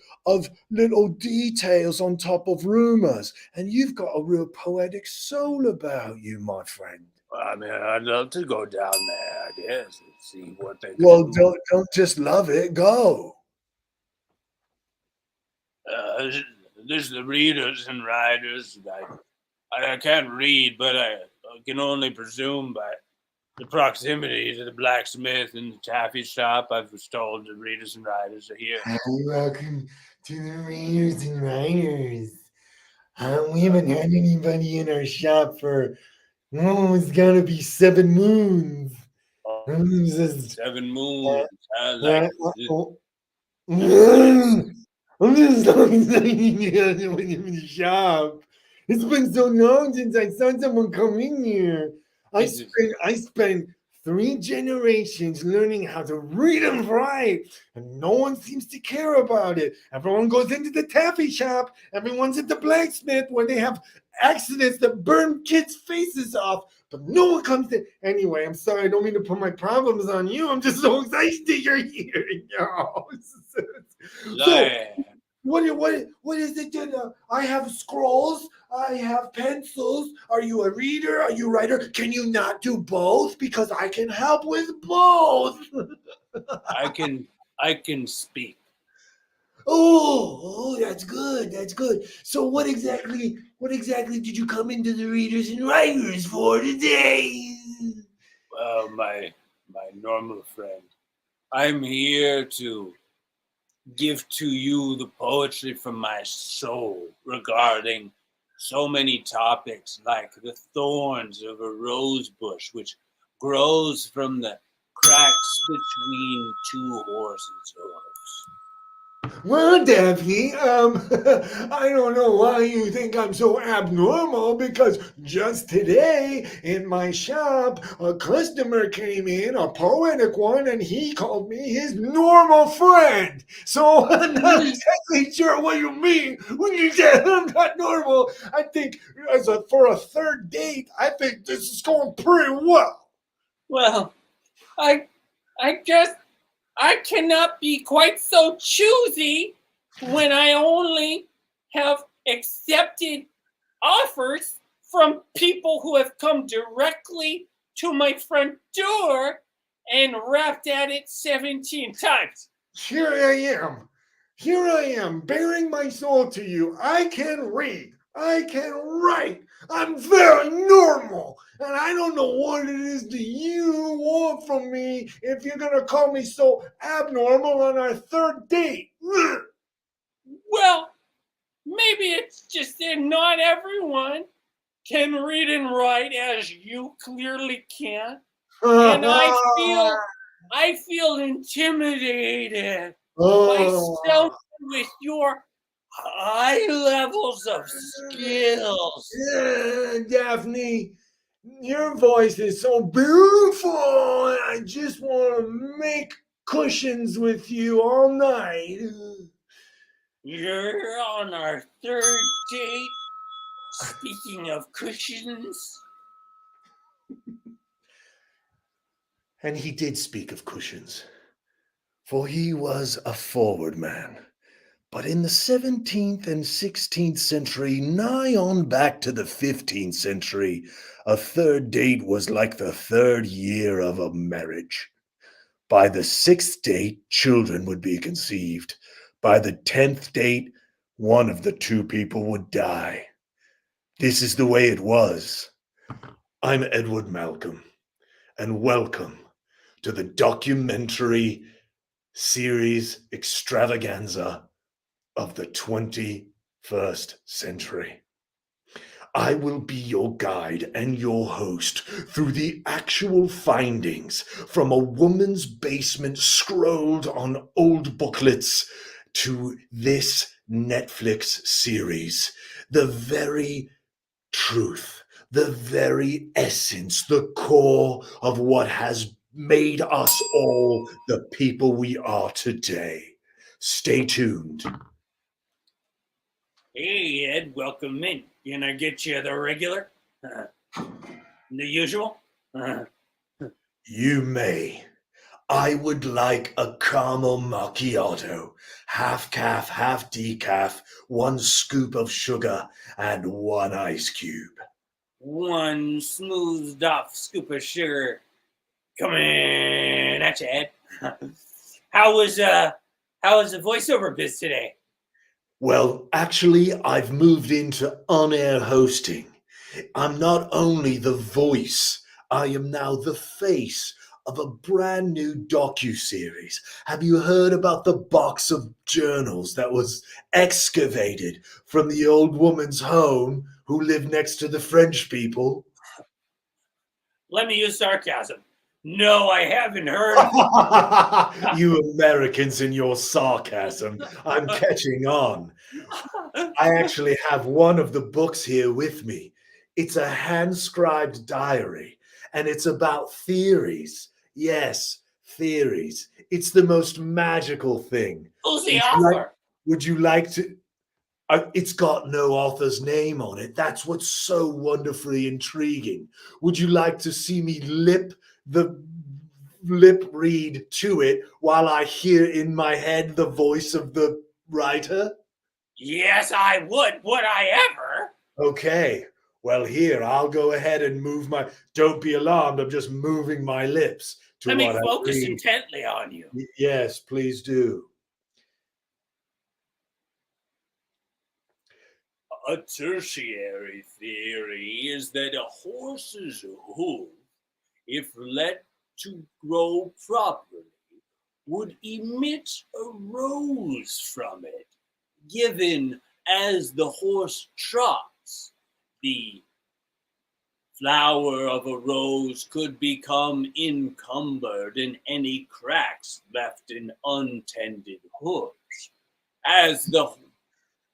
little details on top of rumors, and you've got a real poetic soul about you, my friend. I mean, I'd love to go down there, I guess, and see what they can Well, do. don't just love it. Go. This is the readers and writers. I can't read, but I can only presume by the proximity to the blacksmith and the taffy shop. I was told the readers and writers are here. Welcome to the Readers and Writers. We haven't had anybody in our shop for, it's gotta be 7 moons. This is- 7 moons. I uh, like it. uh, I'm just so excited to get in the shop. It's been so long since I saw someone come in here. This is I spent 3 generations learning how to read and write, and no one seems to care about it. Everyone goes into the taffy shop, everyone's at the blacksmith where they have accidents that burn kids' faces off, but no one comes to. Anyway, I'm sorry, I don't mean to put my problems on you. I'm just so excited you're here. So, like, what is it that I have scrolls, I have pencils. Are you a reader? Are you a writer? Can you not do both? Because I can help with both. I can speak. Oh, that's good. That's good. So what exactly did you come into the Readers and Writers for today? Well, my normal friend. I'm here to give to you the poetry from my soul regarding so many topics like the thorns of a rose bush, which grows from the cracks between two horses' hooves. Well, Daphne, I don't know why you think I'm so abnormal because just today in my shop, a customer came in, a poetic one, and he called me his normal friend. So I'm not exactly sure what you mean when you say I'm not normal. I think for a third date, I think this is going pretty well. Well, I guess I cannot be quite so choosy when I only have accepted offers from people who have come directly to my front door and rapped at it 17 times. Here I am. Here I am, bearing my soul to you. I can read. I can write. I'm very normal. And I don't know what it is that you want from me if you're going to call me so abnormal on our third date. Well, maybe it's just that not everyone can read and write as you clearly can. And I feel intimidated by someone with your high levels of skills. Daphne, your voice is so beautiful. I just want to make cushions with you all night. You're on our third date. Speaking of cushions, And he did speak of cushions, for he was a forward man, But in the 17th and 16th century, nigh on back to the 15th century, a third date was like the third year of a marriage. By the 6th date, children would be conceived. By the 10th date, one of the two people would die. This is the way it was. I'm Edward Malcolm, and welcome to the documentary series extravaganza of the 21st century. I will be your guide and your host through the actual findings from a woman's basement scrolled on old booklets to this Netflix series. The very truth, the very essence, the core of what has made us all the people we are today. Stay tuned. Hey, Ed, welcome in. Can I get you the regular? The usual? You may. I would like a caramel macchiato, half calf, half decaf, 1 scoop of sugar, and 1 ice cube. 1 smoothed off scoop of sugar. Coming at you, Ed. How was the voiceover biz today? Well, actually, I've moved into on-air hosting. I'm not only the voice, I am now the face of a brand new docu-series. Have you heard about the box of journals that was excavated from the old woman's home who lived next to the French people? Let me use sarcasm. No, I haven't heard. You Americans and your sarcasm. I'm catching on. I actually have one of the books here with me. It's a hand-scribed diary, and it's about theories. Yes, theories. It's the most magical thing. Who's the author? Would you like to? It's got no author's name on it. That's what's so wonderfully intriguing. Would you like to see me lip read to it while I hear in my head the voice of the writer? Yes, I would. Would I ever? Okay. Well, here, I'll go ahead and move my... Don't be alarmed. I'm just moving my lips to Let me what I focus read. intently on you. Yes, please do. A tertiary theory is that a horse's hoof, if let to grow properly, would emit a rose from it. Given as the horse trots, the flower of a rose could become encumbered in any cracks left in untended hooves. As the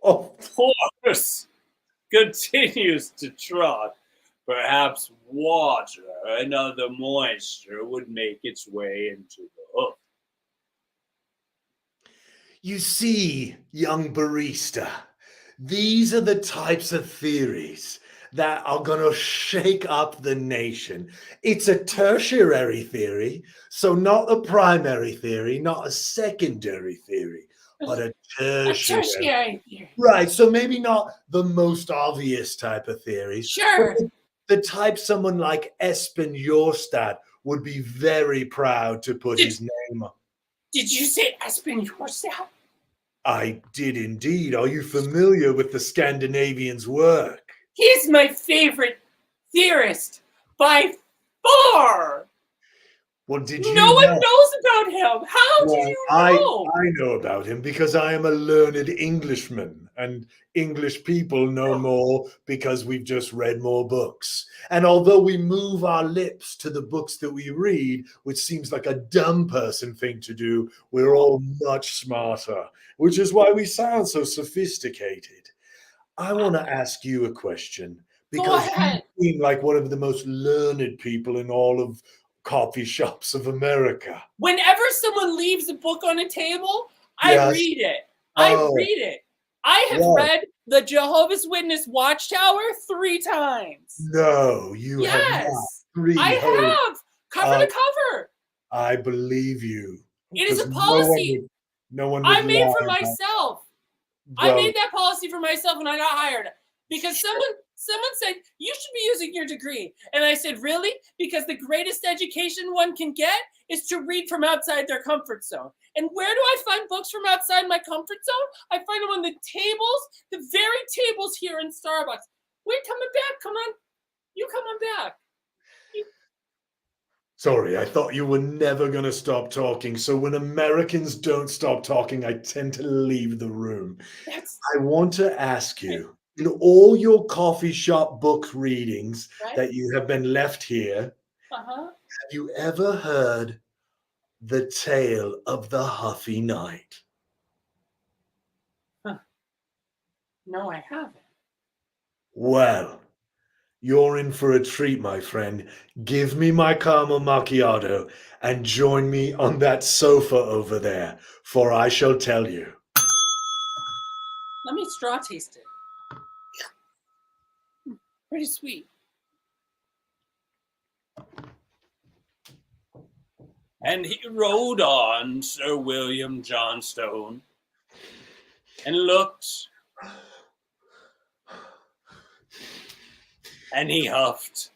horse continues to trot, perhaps water and other moisture would make its way into the hoof. You see, young barista, these are the types of theories that are going to shake up the nation. It's a tertiary theory, so not a primary theory, not a secondary theory, but a tertiary. Theory. Right, so maybe not the most obvious type of theories. Sure. But the type someone like Espen Jorstad would be very proud to put his name on. Did you say Espen yourself? I did indeed. Are you familiar with the Scandinavian's work? He's my favorite theorist by far. Well, did you No one know? knows about him. How do you know? I know about him because I am a learned Englishman, and English people know more because we've just read more books. And although we move our lips to the books that we read, which seems like a dumb person thing to do, we're all much smarter, which is why we sound so sophisticated. I want to ask you a question because you seem like one of the most learned people in all of coffee shops of America. Whenever someone leaves a book on a table, I read it. I read it. I have read the Jehovah's Witness Watchtower 3 times. No, you have not. 3 I have. Cover to cover. I believe you. It is a policy. No one would I made lie for about- myself. I Well, made that policy for myself when I got hired because someone said you should be using your degree, and I said really, because the greatest education one can get is to read from outside their comfort zone. And where do I find books from outside my comfort zone? I find them on the tables, the very tables here in Starbucks. We're coming back. Come on, you come on back. sorry, I thought you were never going to stop talking. So when Americans don't stop talking, I tend to leave the room. That's I want to ask you, in all your coffee shop book readings right. that you have been left here, have you ever heard the tale of the Huffy Knight? No, I haven't. Well, you're in for a treat, my friend. Give me my caramel macchiato and join me on that sofa over there, for I shall tell you. Let me straw taste it. Pretty sweet. And he rode on, Sir William Johnstone, and looked, and he huffed.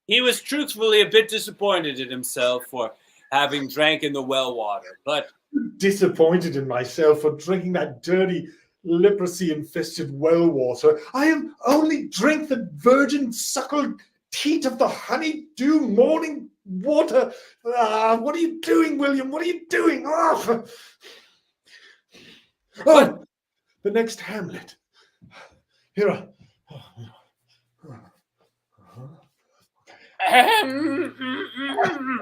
He was truthfully a bit disappointed in himself for having drank in the well water, but Disappointed in myself for drinking that dirty, leprosy-infested well water. I am only drink the virgin suckled teat of the honey-dew morning water. What are you doing, William? What are you doing? Oh, the next Hamlet. Here are.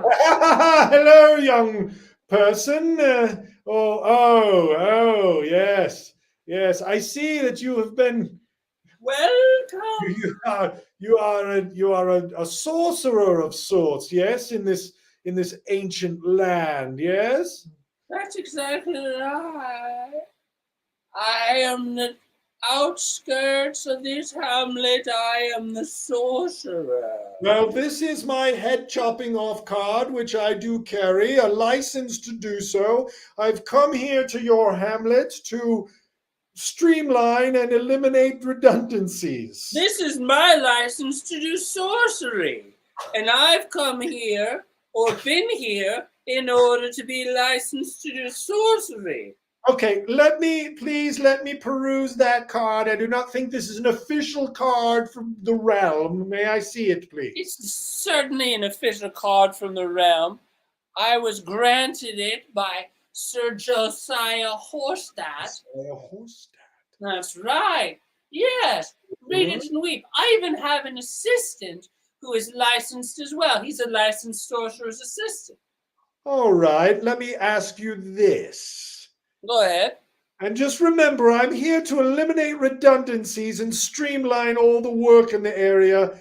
Hello, young person. Yes. I see that you have been. Welcome. You are a sorcerer of sorts. Yes, in this ancient land. Yes. That's exactly right. I am the outskirts of this hamlet. I am the sorcerer. Well, this is my head chopping off card, which I do carry, a license to do so. I've come here to your hamlet to streamline and eliminate redundancies. This is my license to do sorcery. And I've come here, or been here, in order to be licensed to do sorcery. Okay, please let me peruse that card. I do not think this is an official card from the realm. May I see it, please? It's certainly an official card from the realm. I was granted it by Sir Josiah Horstadt. That's right. Yes. Read it and weep. I even have an assistant who is licensed as well. He's a licensed sorcerer's assistant. All right, let me ask you this. Go ahead. And just remember, I'm here to eliminate redundancies and streamline all the work in the area.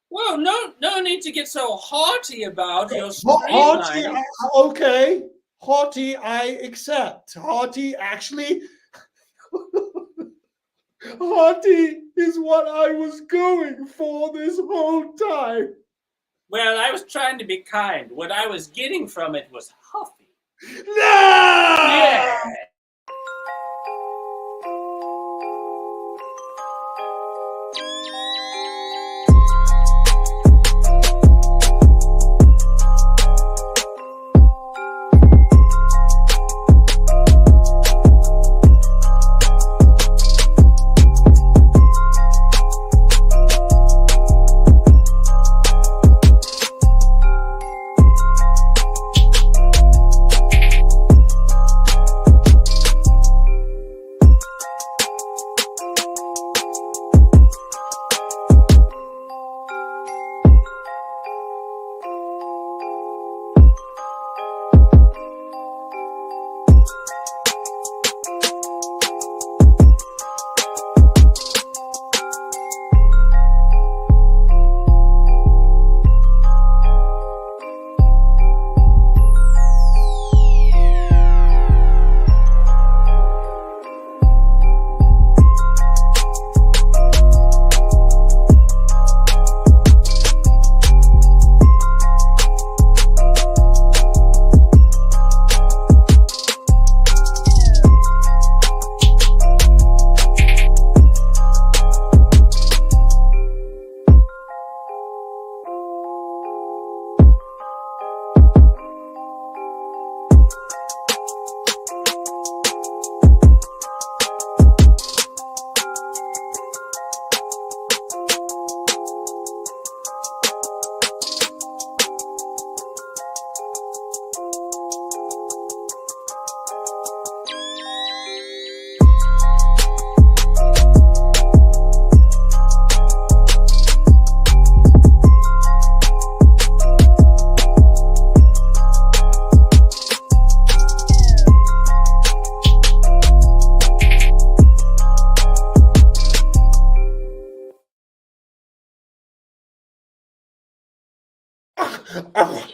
Well, no need to get so haughty about your Haughty, streamlining. okay. Haughty, I accept. Haughty, actually, haughty is what I was going for this whole time. Well, I was trying to be kind. What I was getting from it was huffy. No! Yeah. Ah,